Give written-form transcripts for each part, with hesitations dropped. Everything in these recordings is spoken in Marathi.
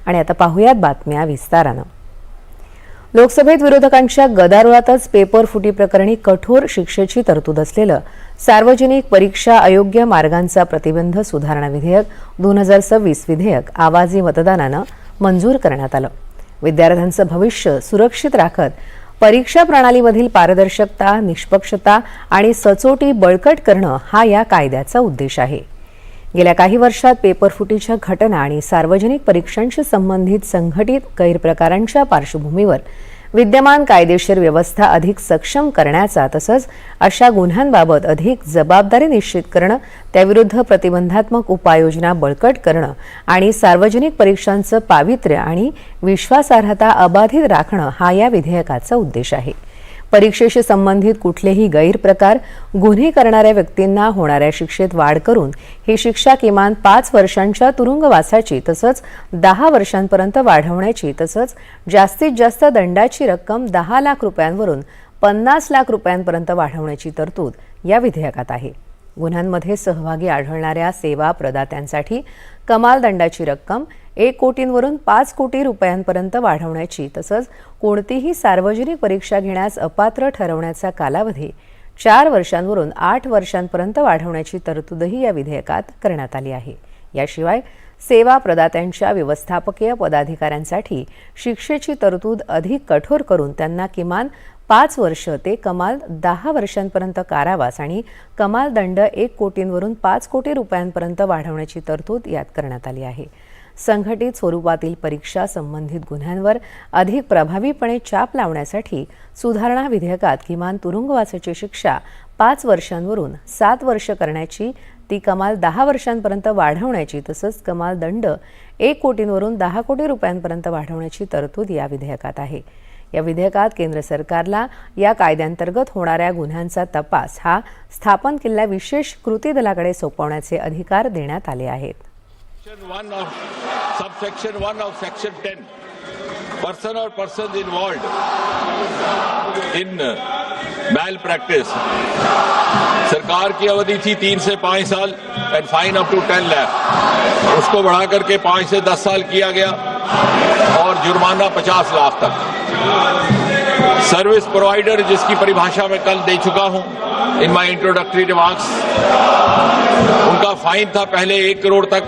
आणि आता पाहूयात बातम्या विस्तारानं। लोकसभेत विरोधकांच्या गदारोळातच पेपर फुटी प्रकरणी कठोर शिक्षेची तरतूद असलेलं सार्वजनिक परीक्षा अयोग्य मार्गांचा प्रतिबंध सुधारणा विधेयक 2026 विधेयक आवाजी मतदानानं मंजूर करण्यात आलं। विद्यार्थ्यांचं भविष्य सुरक्षित राखत परीक्षा प्रणालीमधील पारदर्शकता, निष्पक्षता आणि सचोटी बळकट करणं हा या कायद्याचा उद्देश आहे। गेल्या काही वर्षात पेपर फुटीच्या घटना आणि सार्वजनिक परीक्षांशी संबंधित संघटित गैरप्रकारांच्या पार्श्वभूमीवर विद्यमान कायदेशीर व्यवस्था अधिक सक्षम करण्याचा तसंच अशा गुन्ह्यांबाबत अधिक जबाबदारी निश्चित करणं, त्याविरुद्ध प्रतिबंधात्मक उपाययोजना बळकट करणं आणि सार्वजनिक परीक्षांचं पावित्र्य आणि विश्वासार्हता अबाधित राखणं हा या विधेयकाचा उद्देश आहे। परीक्षेशी संबंधित कुठलेही गैरप्रकार, गुन्हे करणाऱ्या व्यक्तींना होणाऱ्या शिक्षेत वाढ करून ही शिक्षा किमान 5 वर्षांच्या तुरुंगवासाची तसंच 10 वर्षांपर्यंत वाढवण्याची तसंच जास्तीत जास्त दंडाची रक्कम 10 लाख रुपयांवरून 50 लाख रुपयांपर्यंत वाढवण्याची तरतूद या विधेयकात आहे। गुन्ह्यांमध्ये सहभागी आढळणाऱ्या सेवा प्रदात्यांसाठी कमाल दंडाची रक्कम 1 कोटींवरून 5 कोटी रुपयांपर्यंत वाढवण्याची तसंच कोणतीही सार्वजनिक परीक्षा घेण्यास अपात्र ठरवण्याचा कालावधी 4 वर्षांवरून 8 वर्षांपर्यंत वाढवण्याची तरतूदही या विधेयकात करण्यात आली आहे। याशिवाय सेवा प्रदात्यांच्या व्यवस्थापकीय पदाधिकाऱ्यांसाठी शिक्षेची तरतूद अधिक कठोर करून त्यांना किमान 5 वर्ष ते कमाल 10 वर्षांपर्यंत कारावास आणि कमाल दंड 1 कोटींवरून 5 कोटी रुपयांपर्यंत वाढवण्याची तरतूद यात करण्यात आली आहे। संघटित स्वरूपातील परीक्षा संबंधित गुन्ह्यांवर अधिक प्रभावीपणे चाप लावण्यासाठी सुधारणा विधेयकात किमान तुरुंगवासाची शिक्षा 5 वर्षांवरून 7 वर्ष करण्याची, ती कमाल 10 वर्षांपर्यंत वाढवण्याची तसंच कमाल दंड 1 कोटींवरून 10 कोटी रुपयांपर्यंत वाढवण्याची तरतूद या विधेयकात आहे। या विधेयकात केंद्र सरकारला या कायद्यांतर्गत होणाऱ्या गुन्ह्यांचा तपास हा स्थापन केलेल्या विशेष कृती दलाकडे सोपवण्याचे अधिकार देण्यात आले आहेत। Subsection 1 of Section 10, person or persons involved in malpractice, सरकार की अवधि थी 3 से 5 साल and fine up to 10 lakh, उसको बढ़ा करके 5 से 10 साल किया गया और जुर्माना 50 लाख तक। सर्विस प्रोवाइडर, जिसकी परिभाषा मैं कल दे चुका हूं इन माय इंट्रोडक्टरी रिमार्क्स, उनका फाइन था पहले 1 करोड़ तक,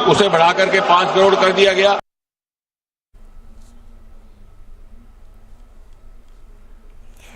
उसे बढ़ा करके 5 करोड़ कर दिया गया।